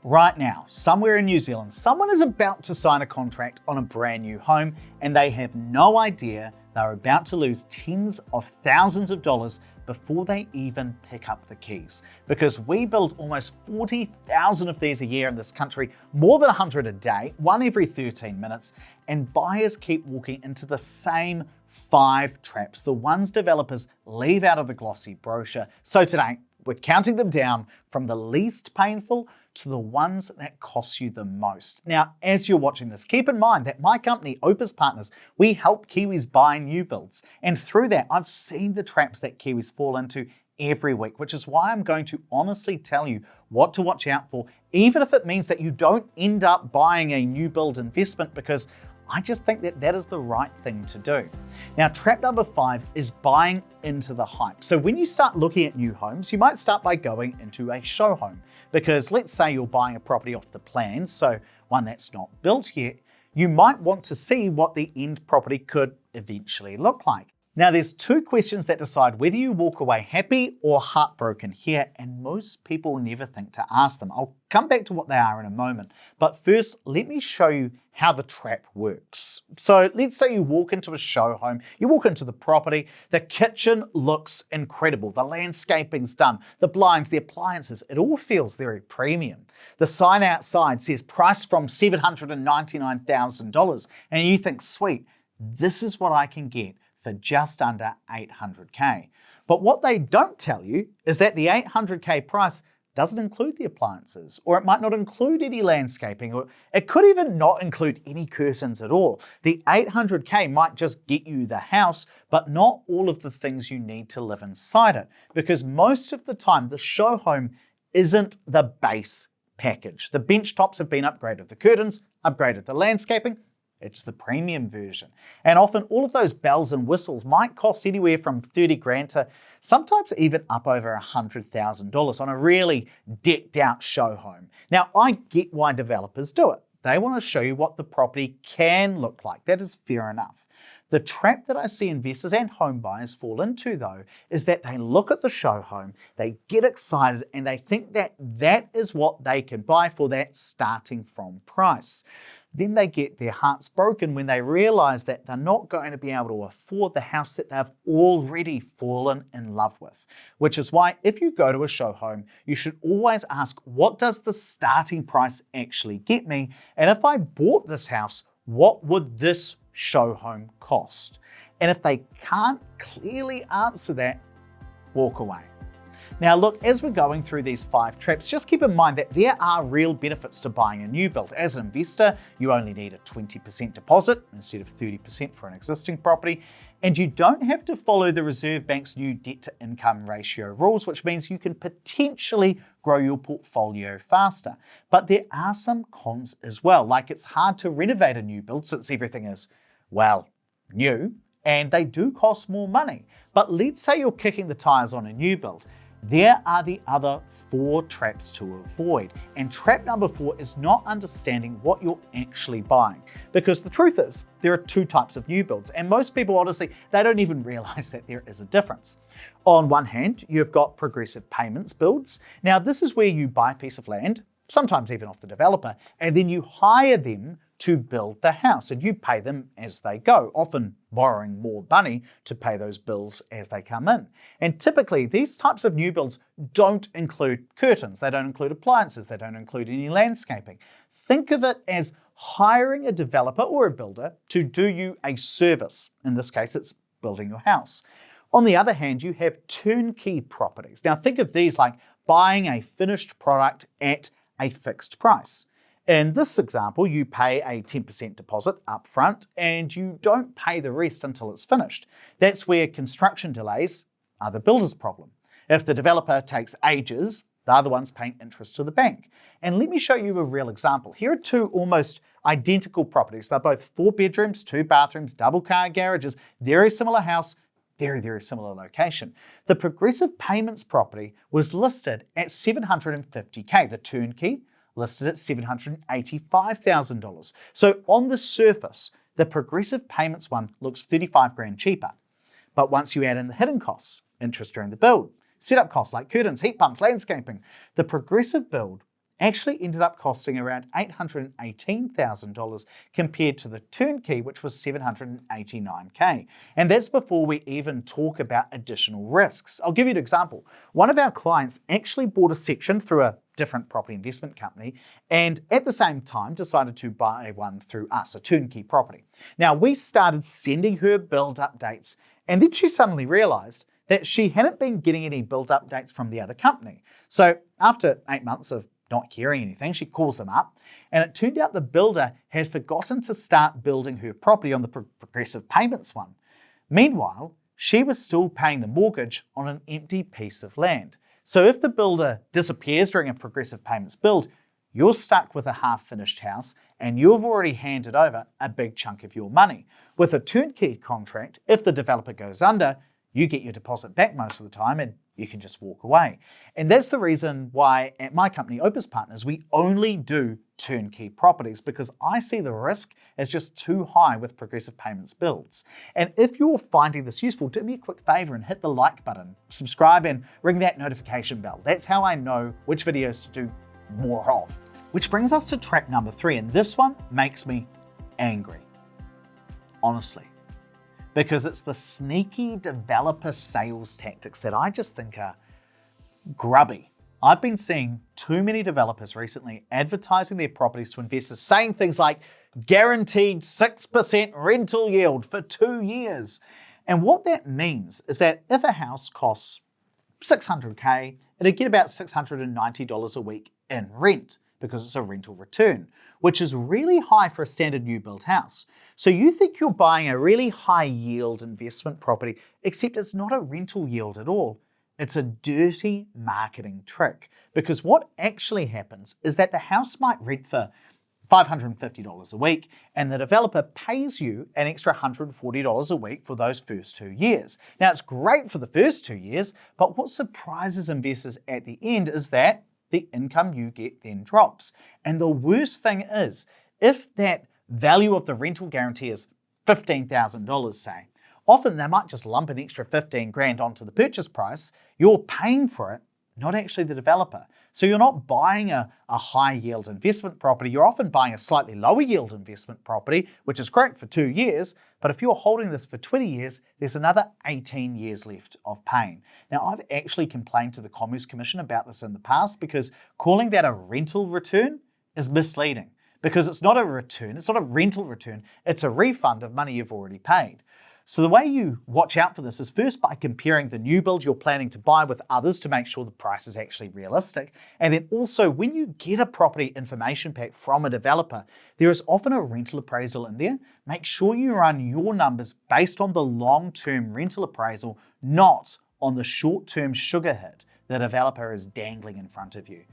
Right now, somewhere in New Zealand, someone is about to sign a contract on a brand new home and they have no idea they're about to lose tens of thousands of dollars before they even pick up the keys. Because we build almost 40,000 of these a year in this country, more than 100 a day, one every 13 minutes, and buyers keep walking into the same 5 traps, the ones developers leave out of the glossy brochure. So today, we're counting them down from the least painful to the ones that cost you the most. Now, as you're watching this, keep in mind that my company, Opus Partners, we help Kiwis buy new builds. And through that, I've seen the traps that Kiwis fall into every week, which is why I'm going to honestly tell you what to watch out for, even if it means that you don't end up buying a new build investment, because I just think that that is the right thing to do. Now, trap number 5 is buying into the hype. So when you start looking at new homes, you might start by going into a show home, because let's say you're buying a property off the plan, so one that's not built yet, you might want to see what the end property could eventually look like. Now, there's 2 questions that decide whether you walk away happy or heartbroken here, and most people never think to ask them. I'll come back to what they are in a moment, but first, let me show you how the trap works. So let's say you walk into a show home, you walk into the property, the kitchen looks incredible, the landscaping's done, the blinds, the appliances, it all feels very premium. The sign outside says price from $799,000, and you think, sweet, this is what I can get for just under $800K. But what they don't tell you is that the $800K price doesn't include the appliances, or it might not include any landscaping, or it could even not include any curtains at all. The $800K might just get you the house, but not all of the things you need to live inside it, because most of the time the show home isn't the base package. The bench tops have been upgraded, the curtains upgraded, the landscaping, it's the premium version. And often all of those bells and whistles might cost anywhere from 30 grand to sometimes even up over $100,000 on a really decked out show home. Now, I get why developers do it. They want to show you what the property can look like. That is fair enough. The trap that I see investors and home buyers fall into, though, is that they look at the show home, they get excited, and they think that that is what they can buy for that starting from price. Then they get their hearts broken when they realize that they're not going to be able to afford the house that they've already fallen in love with. Which is why if you go to a show home, you should always ask, what does the starting price actually get me? And if I bought this house, what would this show home cost? And if they can't clearly answer that, walk away. Now look, as we're going through these 5 traps, just keep in mind that there are real benefits to buying a new build. As an investor, you only need a 20% deposit instead of 30% for an existing property, and you don't have to follow the Reserve Bank's new debt to income ratio rules, which means you can potentially grow your portfolio faster. But there are some cons as well, like it's hard to renovate a new build since everything is, well, new, and they do cost more money. But let's say you're kicking the tires on a new build. There are the other 4 traps to avoid. And trap number 4 is not understanding what you're actually buying. Because the truth is, there are 2 types of new builds. And most people, honestly, they don't even realize that there is a difference. On one hand, you've got progressive payments builds. Now, this is where you buy a piece of land, sometimes even off the developer, and then you hire them to build the house, and you pay them as they go, often borrowing more money to pay those bills as they come in. And typically, these types of new builds don't include curtains, they don't include appliances, they don't include any landscaping. Think of it as hiring a developer or a builder to do you a service. In this case, it's building your house. On the other hand, you have turnkey properties. Now, think of these like buying a finished product at a fixed price. In this example, you pay a 10% deposit up front and you don't pay the rest until it's finished. That's where construction delays are the builder's problem. If the developer takes ages, the other one's paying interest to the bank. And let me show you a real example. Here are 2 almost identical properties. They're both 4 bedrooms, 2 bathrooms, double car garages, very similar house, very, very similar location. The progressive payments property was listed at $750K. The turnkey listed at $785,000. So on the surface, the progressive payments one looks 35 grand cheaper. But once you add in the hidden costs, interest during the build, setup costs like curtains, heat pumps, landscaping, the progressive build actually ended up costing around $818,000 compared to the turnkey, which was $789K. And that's before we even talk about additional risks. I'll give you an example. One of our clients actually bought a section through a different property investment company and at the same time decided to buy one through us, a turnkey property. Now, we started sending her build updates, and then she suddenly realized that she hadn't been getting any build updates from the other company. So after 8 months of not hearing anything, she calls them up, and it turned out the builder had forgotten to start building her property on the progressive payments one. Meanwhile, she was still paying the mortgage on an empty piece of land. So if the builder disappears during a progressive payments build, you're stuck with a half-finished house and you've already handed over a big chunk of your money. With a turnkey contract, if the developer goes under, you get your deposit back most of the time and you can just walk away. And that's the reason why at my company, Opus Partners, we only do turnkey properties, because I see the risk as just too high with progressive payments builds. And if you're finding this useful, do me a quick favor and hit the like button, subscribe and ring that notification bell. That's how I know which videos to do more of. Which brings us to trap number 3, and this one makes me angry, honestly, because it's the sneaky developer sales tactics that I just think are grubby. I've been seeing too many developers recently advertising their properties to investors, saying things like guaranteed 6% rental yield for 2 years. And what that means is that if a house costs $600K, it'd get about $690 a week in rent, because it's a rental return, which is really high for a standard new build house. So you think you're buying a really high yield investment property, except it's not a rental yield at all. It's a dirty marketing trick, because what actually happens is that the house might rent for $550 a week, and the developer pays you an extra $140 a week for those first 2 years. Now, it's great for the first 2 years, but what surprises investors at the end is that the income you get then drops. And the worst thing is, if that value of the rental guarantee is $15,000, say, often they might just lump an extra 15 grand onto the purchase price. You're paying for it, not actually the developer. So you're not buying a high yield investment property, you're often buying a slightly lower yield investment property, which is great for 2 years, but if you're holding this for 20 years, there's another 18 years left of paying. Now, I've actually complained to the Commerce Commission about this in the past, because calling that a rental return is misleading, because it's not a return, it's not a rental return, it's a refund of money you've already paid. So the way you watch out for this is first by comparing the new build you're planning to buy with others to make sure the price is actually realistic. And then also, when you get a property information pack from a developer, there is often a rental appraisal in there. Make sure you run your numbers based on the long-term rental appraisal, not on the short-term sugar hit the developer is dangling in front of you.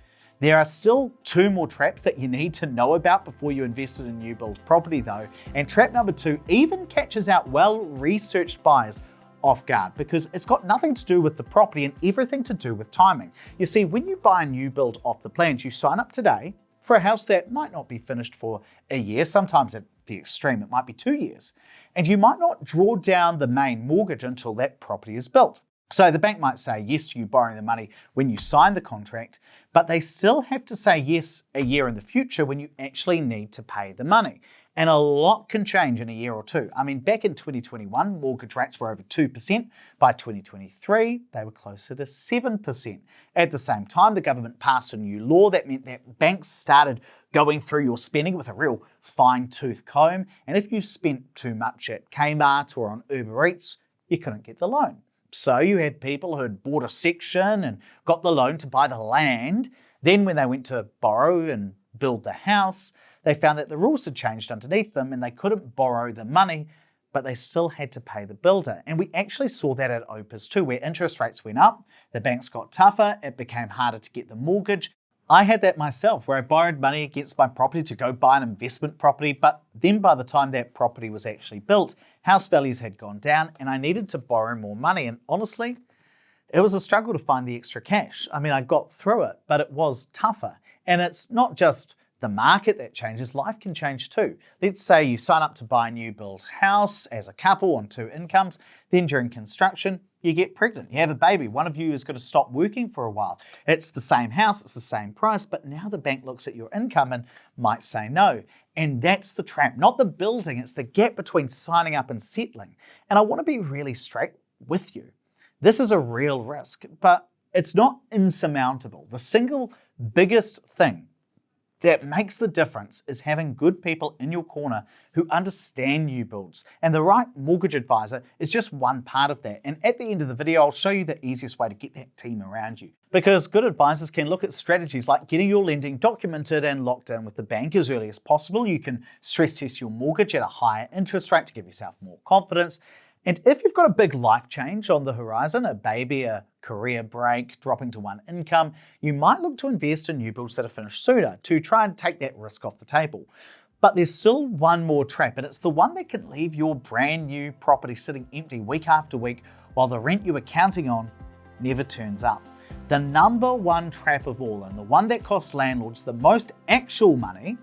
There are still 2 more traps that you need to know about before you invest in a new build property though. And trap number 2 even catches out well-researched buyers off guard, because it's got nothing to do with the property and everything to do with timing. You see, when you buy a new build off the plans, you sign up today for a house that might not be finished for a year, sometimes at the extreme it might be 2 years, and you might not draw down the main mortgage until that property is built. So the bank might say yes to you borrowing the money when you sign the contract, but they still have to say yes a year in the future when you actually need to pay the money. And a lot can change in a year or two. I mean, back in 2021, mortgage rates were over 2%. By 2023, they were closer to 7%. At the same time, the government passed a new law that meant that banks started going through your spending with a real fine-tooth comb. And if you spent too much at Kmart or on Uber Eats, you couldn't get the loan. So you had people who had bought a section and got the loan to buy the land. Then when they went to borrow and build the house, they found that the rules had changed underneath them and they couldn't borrow the money, but they still had to pay the builder. And we actually saw that at Opus too, where interest rates went up, the banks got tougher, it became harder to get the mortgage. I had that myself, where I borrowed money against my property to go buy an investment property, but then by the time that property was actually built, house values had gone down and I needed to borrow more money. And honestly, it was a struggle to find the extra cash. I mean, I got through it, but it was tougher. And it's not just the market that changes, life can change too. Let's say you sign up to buy a new build house as a couple on 2 incomes, then during construction, you get pregnant, you have a baby, one of you is going to stop working for a while. It's the same house, it's the same price, but now the bank looks at your income and might say no. And that's the trap, not the building, it's the gap between signing up and settling. And I want to be really straight with you. This is a real risk, but it's not insurmountable. The single biggest thing that makes the difference is having good people in your corner who understand new builds. And the right mortgage advisor is just one part of that. And at the end of the video, I'll show you the easiest way to get that team around you. Because good advisors can look at strategies like getting your lending documented and locked in with the bank as early as possible. You can stress test your mortgage at a higher interest rate to give yourself more confidence. And if you've got a big life change on the horizon, a baby, a career break, dropping to 1 income, you might look to invest in new builds that are finished sooner to try and take that risk off the table. But there's still one more trap, and it's the one that can leave your brand new property sitting empty week after week while the rent you were counting on never turns up. The number one trap of all, and the one that costs landlords the most actual money,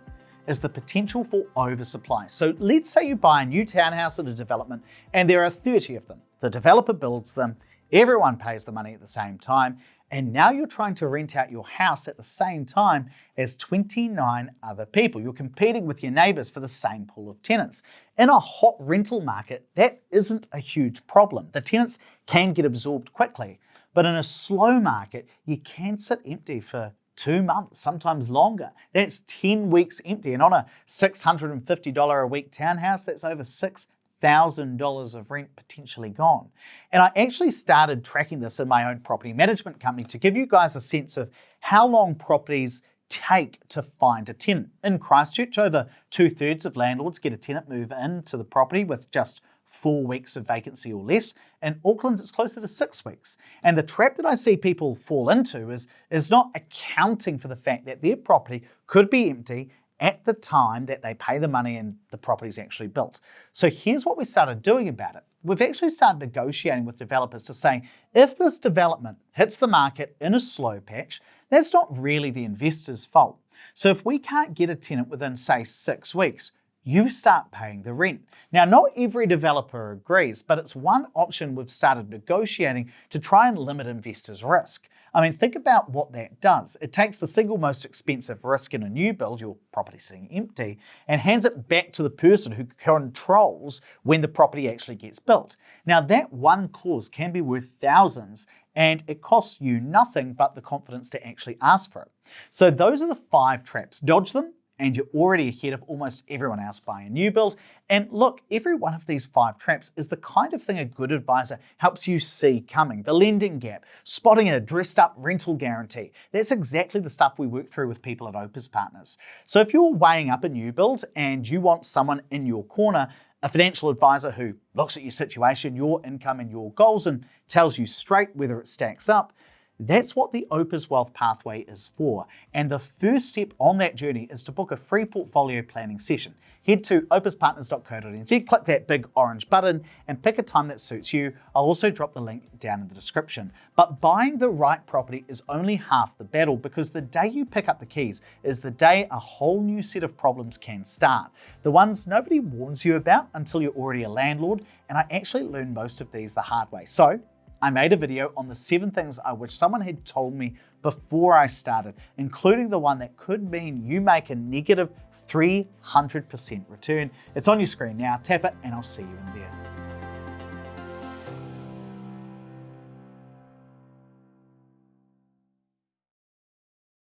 is the potential for oversupply. So let's say you buy a new townhouse at a development and there are 30 of them. The developer builds them, everyone pays the money at the same time, and now you're trying to rent out your house at the same time as 29 other people. You're competing with your neighbors for the same pool of tenants. In a hot rental market, that isn't a huge problem. The tenants can get absorbed quickly, but in a slow market, you can sit empty for 2 months, sometimes longer. That's 10 weeks empty. And on a $650 a week townhouse, that's over $6,000 of rent potentially gone. And I actually started tracking this in my own property management company to give you guys a sense of how long properties take to find a tenant. In Christchurch, over 2/3 of landlords get a tenant move into the property with just 4 weeks of vacancy or less. In Auckland, it's closer to 6 weeks. And the trap that I see people fall into is not accounting for the fact that their property could be empty at the time that they pay the money and the property's actually built. So here's what we started doing about it. We've actually started negotiating with developers to say, if this development hits the market in a slow patch, that's not really the investor's fault. So if we can't get a tenant within, say, 6 weeks, you start paying the rent. Now, not every developer agrees, but it's one option we've started negotiating to try and limit investors' risk. I mean, think about what that does. It takes the single most expensive risk in a new build, your property sitting empty, and hands it back to the person who controls when the property actually gets built. Now, that one clause can be worth thousands, and it costs you nothing but the confidence to actually ask for it. So those are the 5 traps. Dodge them, and you're already ahead of almost everyone else buying a new build. And look, every one of these 5 traps is the kind of thing a good advisor helps you see coming. The lending gap, spotting a dressed up rental guarantee. That's exactly the stuff we work through with people at Opus Partners. So if you're weighing up a new build and you want someone in your corner, a financial advisor who looks at your situation, your income and your goals and tells you straight whether it stacks up, that's what the Opus Wealth Pathway is for. And the first step on that journey is to book a free portfolio planning session. Head to opuspartners.co.nz, click that big orange button and pick a time that suits you. I'll also drop the link down in the description. But buying the right property is only half the battle, because the day you pick up the keys is the day a whole new set of problems can start. The ones nobody warns you about until you're already a landlord, and I actually learned most of these the hard way. So I made a video on the 7 things I wish someone had told me before I started, including the one that could mean you make a negative 300% return. It's on your screen now, tap it and I'll see you in there.